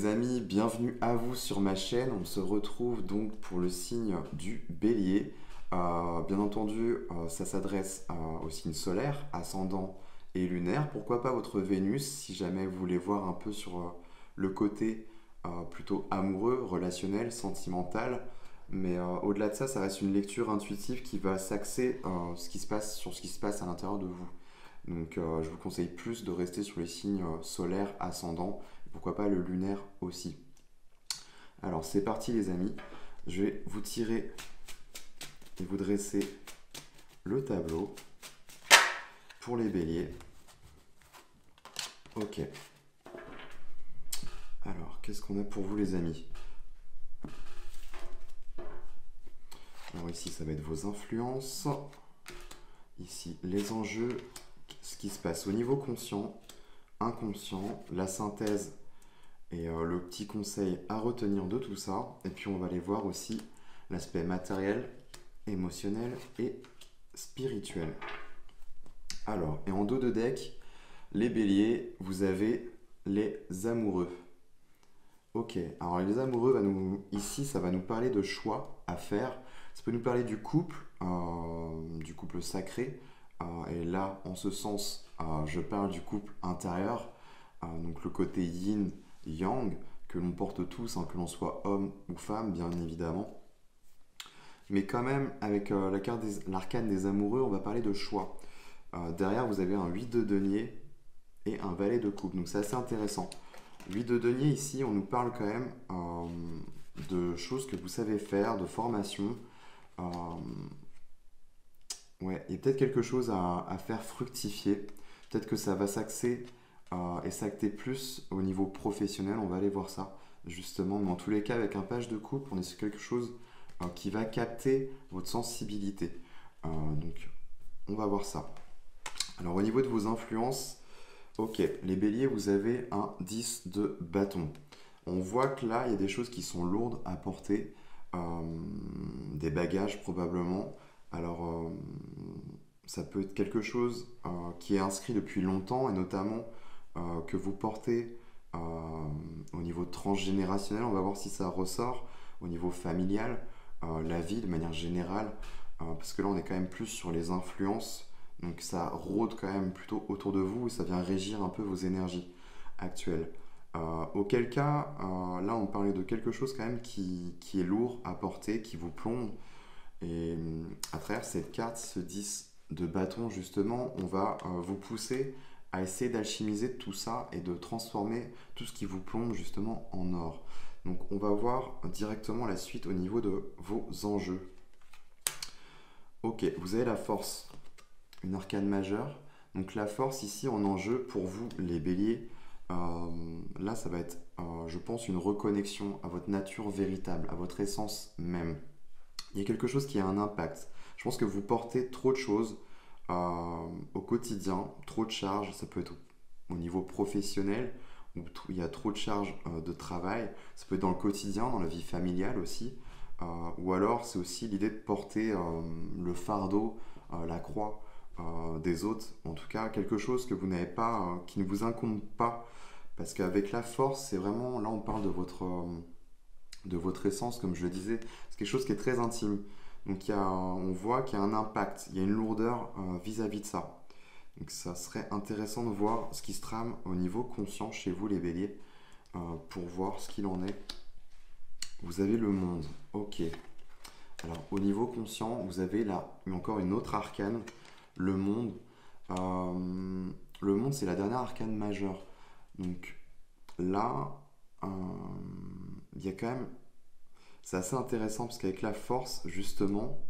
les amis, bienvenue à vous sur ma chaîne. On se retrouve donc pour le signe du Bélier. Bien entendu, ça s'adresse au signe solaire, ascendant et lunaire. Pourquoi pas votre Vénus, si jamais vous voulez voir un peu sur le côté plutôt amoureux, relationnel, sentimental. Mais au-delà de ça, ça reste une lecture intuitive qui va s'axer sur ce qui se passe à l'intérieur de vous. Donc je vous conseille plus de rester sur les signes solaires, ascendants, et pourquoi pas le lunaire aussi. Alors c'est parti les amis, je vais vous tirer et vous dresser le tableau pour les béliers. Ok. Alors qu'est-ce qu'on a pour vous les amis? Alors ici ça va être vos influences, ici les enjeux, ce qui se passe au niveau conscient, inconscient, la synthèse et le petit conseil à retenir de tout ça. Et puis on va aller voir aussi l'aspect matériel, émotionnel et spirituel. Alors, et en dos de deck, les béliers, vous avez les amoureux. Ok, alors les amoureux, ici, ça va nous parler de choix à faire. Ça peut nous parler du couple sacré. Et là, en ce sens, je parle du couple intérieur, donc le côté yin, yang, que l'on porte tous, que l'on soit homme ou femme, bien évidemment. Mais quand même, avec l'arcane des amoureux, on va parler de choix. Derrière, vous avez un 8 de denier et un valet de coupe, donc c'est assez intéressant. 8 de denier, ici, on nous parle quand même de choses que vous savez faire, de formation. Ouais, il y a peut-être quelque chose à faire fructifier. Peut-être que ça va s'axer et s'acter plus au niveau professionnel. On va aller voir ça, justement. Mais en tous les cas, avec un page de coupe, on est sur quelque chose qui va capter votre sensibilité. Donc, on va voir ça. Alors, au niveau de vos influences, ok, les béliers, vous avez un 10 de bâton. On voit que là, il y a des choses qui sont lourdes à porter. Des bagages, probablement. Alors, ça peut être quelque chose qui est inscrit depuis longtemps et notamment que vous portez au niveau transgénérationnel. On va voir si ça ressort au niveau familial, la vie de manière générale, parce que là on est quand même plus sur les influences, donc ça rôde quand même plutôt autour de vous et ça vient régir un peu vos énergies actuelles. Auquel cas, là on parlait de quelque chose quand même qui est lourd à porter, qui vous plombe. Et à travers cette carte, ce 10 de bâton, justement, on va vous pousser à essayer d'alchimiser tout ça et de transformer tout ce qui vous plombe justement en or. Donc on va voir directement la suite au niveau de vos enjeux. Ok, vous avez la force, une arcane majeure. Donc la force ici en enjeu pour vous les béliers, là ça va être, je pense, une reconnexion à votre nature véritable, à votre essence même. Il y a quelque chose qui a un impact. Je pense que vous portez trop de choses au quotidien, trop de charges, ça peut être au niveau professionnel, où il y a trop de charges de travail, ça peut être dans le quotidien, dans la vie familiale aussi, ou alors c'est aussi l'idée de porter le fardeau, la croix des autres, en tout cas quelque chose que vous n'avez pas, qui ne vous incombe pas, parce qu'avec la force, c'est vraiment, là on parle de votre essence, comme je le disais, c'est quelque chose qui est très intime. Donc on voit qu'il y a un impact, il y a une lourdeur vis-à-vis de ça. Donc ça serait intéressant de voir ce qui se trame au niveau conscient chez vous les béliers, pour voir ce qu'il en est. Vous avez le monde, ok. Alors au niveau conscient, vous avez là encore une autre arcane, le monde. Le monde, c'est la dernière arcane majeure. Donc là, il y a quand même... C'est assez intéressant parce qu'avec la force, justement,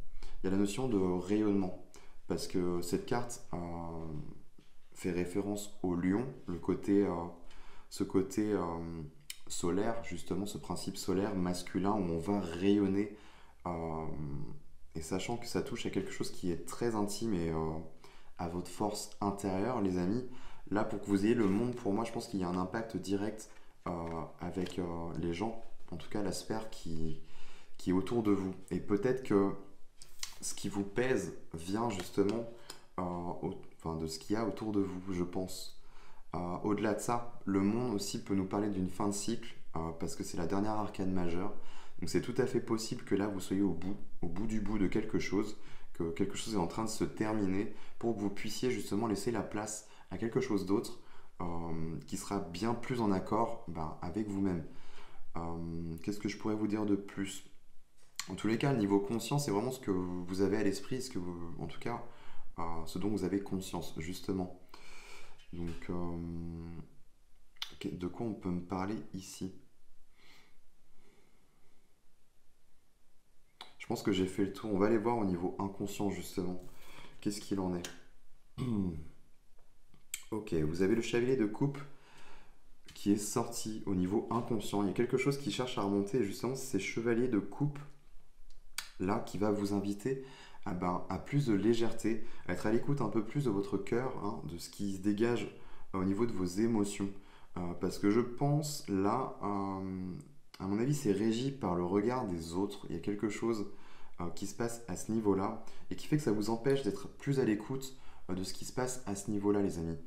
il y a la notion de rayonnement. Parce que cette carte fait référence au lion, ce côté solaire, justement, ce principe solaire masculin où on va rayonner. Et sachant que ça touche à quelque chose qui est très intime et à votre force intérieure, les amis, là, pour que vous ayez le monde, pour moi, je pense qu'il y a un impact direct avec les gens, en tout cas la sphère qui est autour de vous. Et peut-être que ce qui vous pèse vient justement de ce qu'il y a autour de vous, je pense. Au-delà de ça, le monde aussi peut nous parler d'une fin de cycle, parce que c'est la dernière arcane majeure. Donc c'est tout à fait possible que là vous soyez au bout du bout de quelque chose, que quelque chose est en train de se terminer pour que vous puissiez justement laisser la place à quelque chose d'autre qui sera bien plus en accord avec vous-même. Qu'est-ce que je pourrais vous dire de plus? En tous les cas, le niveau conscience, c'est vraiment ce que vous avez à l'esprit, en tout cas, ce dont vous avez conscience, justement. Donc, de quoi on peut me parler ici? Je pense que j'ai fait le tour. On va aller voir au niveau inconscient, justement. Qu'est-ce qu'il en est? Ok, vous avez le chevalier de coupe qui est sorti au niveau inconscient. Il y a quelque chose qui cherche à remonter, et justement, c'est ces chevaliers de coupe là qui va vous inviter à plus de légèreté, à être à l'écoute un peu plus de votre cœur, hein, de ce qui se dégage au niveau de vos émotions. Parce que je pense là, à mon avis, c'est régi par le regard des autres. Il y a quelque chose qui se passe à ce niveau-là et qui fait que ça vous empêche d'être plus à l'écoute de ce qui se passe à ce niveau-là, les amis.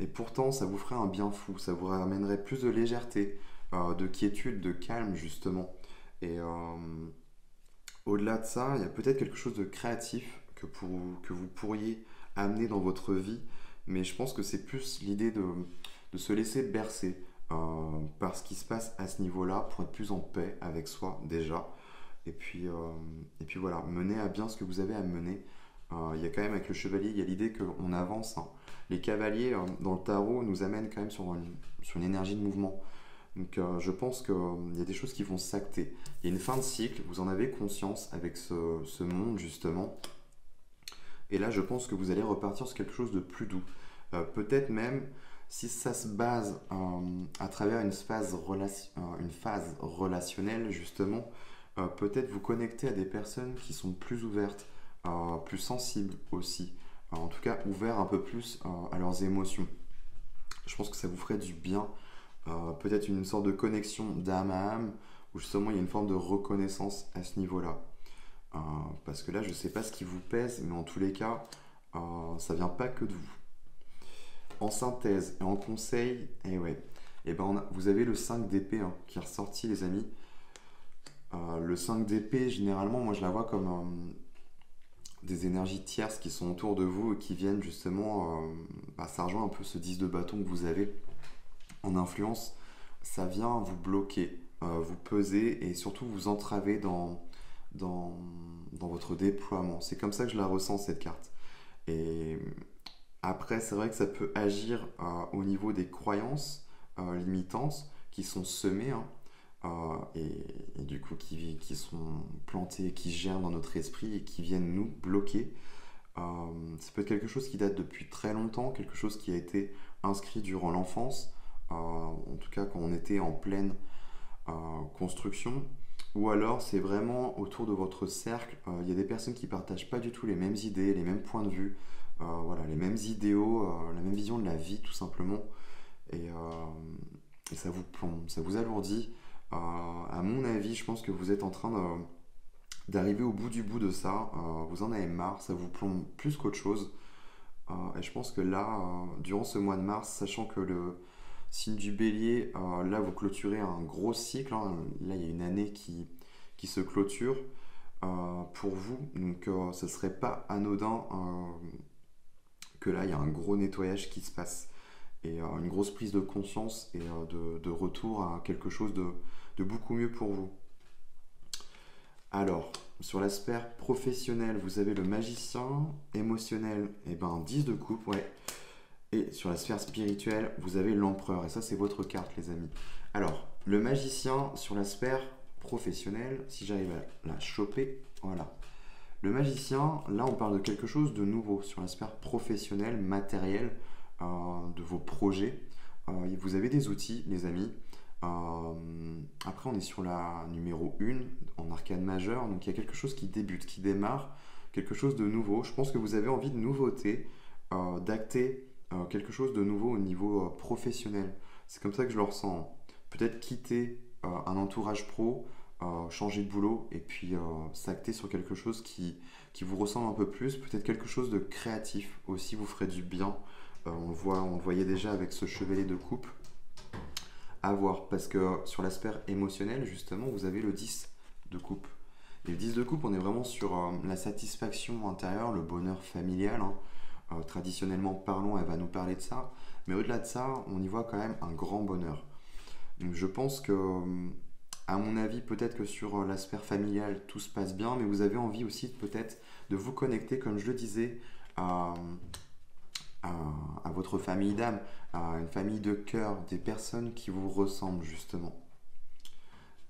Et pourtant, ça vous ferait un bien fou, ça vous ramènerait plus de légèreté, de quiétude, de calme, justement. Et au-delà de ça, il y a peut-être quelque chose de créatif que vous pourriez amener dans votre vie, mais je pense que c'est plus l'idée de se laisser bercer par ce qui se passe à ce niveau-là pour être plus en paix avec soi déjà. Et puis voilà, mener à bien ce que vous avez à mener. Il y a quand même avec le chevalier, il y a l'idée qu'on avance, hein. Les cavaliers dans le tarot nous amènent quand même sur une énergie de mouvement. Donc je pense qu'il y a des choses qui vont s'acter. Il y a une fin de cycle, vous en avez conscience avec ce monde justement. Et là je pense que vous allez repartir sur quelque chose de plus doux. Peut-être même si ça se base à travers une phase relationnelle justement, peut-être vous connecter à des personnes qui sont plus ouvertes, plus sensibles aussi. En tout cas ouverts un peu plus à leurs émotions. Je pense que ça vous ferait du bien. Peut-être une sorte de connexion d'âme à âme, où justement il y a une forme de reconnaissance à ce niveau-là. Parce que là, je ne sais pas ce qui vous pèse, mais en tous les cas, ça vient pas que de vous. En synthèse et en conseil, vous avez le 5 d'épée qui est ressorti, les amis. Le 5 d'épée, généralement, moi je la vois comme des énergies tierces qui sont autour de vous et qui viennent justement, ça rejoint un peu ce 10 de bâton que vous avez en influence, ça vient vous bloquer, vous peser et surtout vous entraver dans votre déploiement. C'est comme ça que je la ressens, cette carte. Et après, c'est vrai que ça peut agir au niveau des croyances limitantes qui sont semées, hein, et du coup qui sont plantées, qui germent dans notre esprit et qui viennent nous bloquer. Ça peut être quelque chose qui date depuis très longtemps, quelque chose qui a été inscrit durant l'enfance, en tout cas quand on était en pleine construction, ou alors c'est vraiment autour de votre cercle. Il y a des personnes qui ne partagent pas du tout les mêmes idées, les mêmes points de vue, voilà, les mêmes idéaux, la même vision de la vie tout simplement, et ça vous plombe, ça vous alourdit. À mon avis, je pense que vous êtes en train d'arriver au bout du bout de ça, vous en avez marre, ça vous plombe plus qu'autre chose. Et je pense que là, durant ce mois de mars, sachant que le signe du bélier, là vous clôturez un gros cycle, hein. Là il y a une année qui se clôture pour vous, donc ce ne serait pas anodin que là il y a un gros nettoyage qui se passe et une grosse prise de conscience et de retour à quelque chose de beaucoup mieux pour vous. Alors, sur l'aspect professionnel, vous avez le magicien, émotionnel, 10 de coupe, ouais. Et sur la sphère spirituelle, vous avez l'empereur. Et ça, c'est votre carte, les amis. Alors, le magicien, sur la sphère professionnelle, si j'arrive à la choper, voilà. Le magicien, là, on parle de quelque chose de nouveau sur la sphère professionnelle, matérielle, de vos projets. Vous avez des outils, les amis. Après, on est sur la numéro 1 en arcane majeure, donc il y a quelque chose qui débute, qui démarre, quelque chose de nouveau. Je pense que vous avez envie de nouveauté, d'acter quelque chose de nouveau au niveau professionnel. C'est comme ça que je le ressens. Peut-être quitter un entourage pro, changer de boulot et puis s'acter sur quelque chose qui vous ressemble un peu plus. Peut-être quelque chose de créatif aussi vous ferait du bien. On le voyait déjà avec ce chevalet de coupe. à voir. Parce que sur l'aspect émotionnel, justement, vous avez le 10 de coupe. Et le 10 de coupe, on est vraiment sur la satisfaction intérieure, le bonheur familial, hein. Traditionnellement parlant, elle va nous parler de ça. Mais au-delà de ça, on y voit quand même un grand bonheur. Donc je pense que, à mon avis, peut-être que sur l'aspect familial, tout se passe bien, mais vous avez envie aussi peut-être de vous connecter, comme je le disais, à, à, à votre famille d'âme, à une famille de cœur, des personnes qui vous ressemblent justement.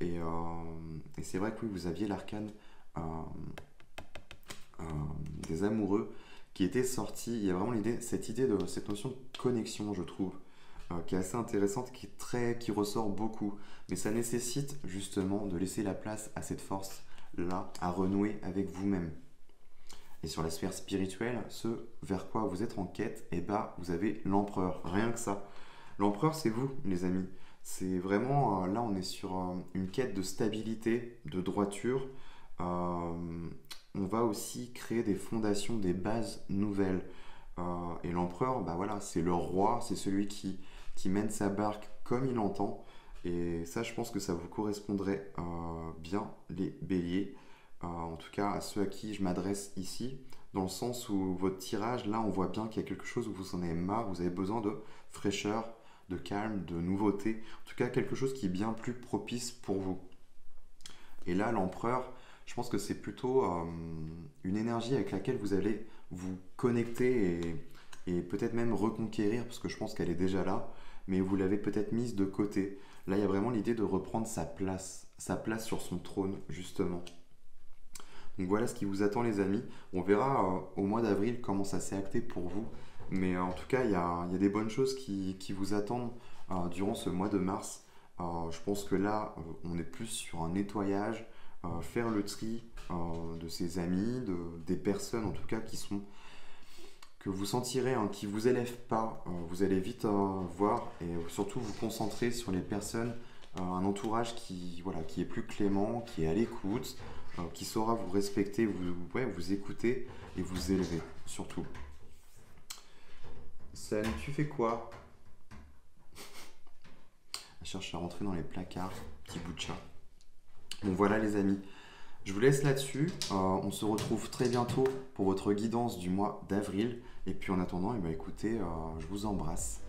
Et c'est vrai que oui, vous aviez l'arcane euh, euh, des amoureux qui était sorti. Il y a vraiment cette idée de cette notion de connexion, je trouve, qui est assez intéressante, qui ressort beaucoup. Mais ça nécessite justement de laisser la place à cette force-là, à renouer avec vous-même. Et sur la sphère spirituelle, ce vers quoi vous êtes en quête, et bah vous avez l'empereur, rien que ça. L'empereur, c'est vous, les amis. C'est vraiment, là on est sur une quête de stabilité, de droiture. On va aussi créer des fondations, des bases nouvelles. Et l'empereur, bah voilà, c'est le roi, c'est celui qui mène sa barque comme il entend. Et ça, je pense que ça vous correspondrait bien, les béliers. En tout cas, à ceux à qui je m'adresse ici, dans le sens où votre tirage, là, on voit bien qu'il y a quelque chose où vous en avez marre, vous avez besoin de fraîcheur, de calme, de nouveauté. En tout cas, quelque chose qui est bien plus propice pour vous. Et là, l'empereur, je pense que c'est plutôt une énergie avec laquelle vous allez vous connecter et peut-être même reconquérir, parce que je pense qu'elle est déjà là, mais vous l'avez peut-être mise de côté. Là, il y a vraiment l'idée de reprendre sa place sur son trône, justement. Donc voilà ce qui vous attend, les amis. On verra au mois d'avril comment ça s'est acté pour vous. Mais en tout cas, il y a des bonnes choses qui vous attendent durant ce mois de mars. Je pense que là, on est plus sur un nettoyage, faire le tri de ses amis, des personnes en tout cas que vous sentirez, hein, qui ne vous élèvent pas. Vous allez vite voir et surtout vous concentrer sur les personnes, un entourage voilà, qui est plus clément, qui est à l'écoute, qui saura vous respecter, vous écouter et vous élever surtout. Sam, tu fais quoi? Elle cherche à rentrer dans les placards, petit bout de chat. Bon voilà les amis, je vous laisse là-dessus. On se retrouve très bientôt pour votre guidance du mois d'avril. Et puis en attendant, eh bien, écoutez, je vous embrasse.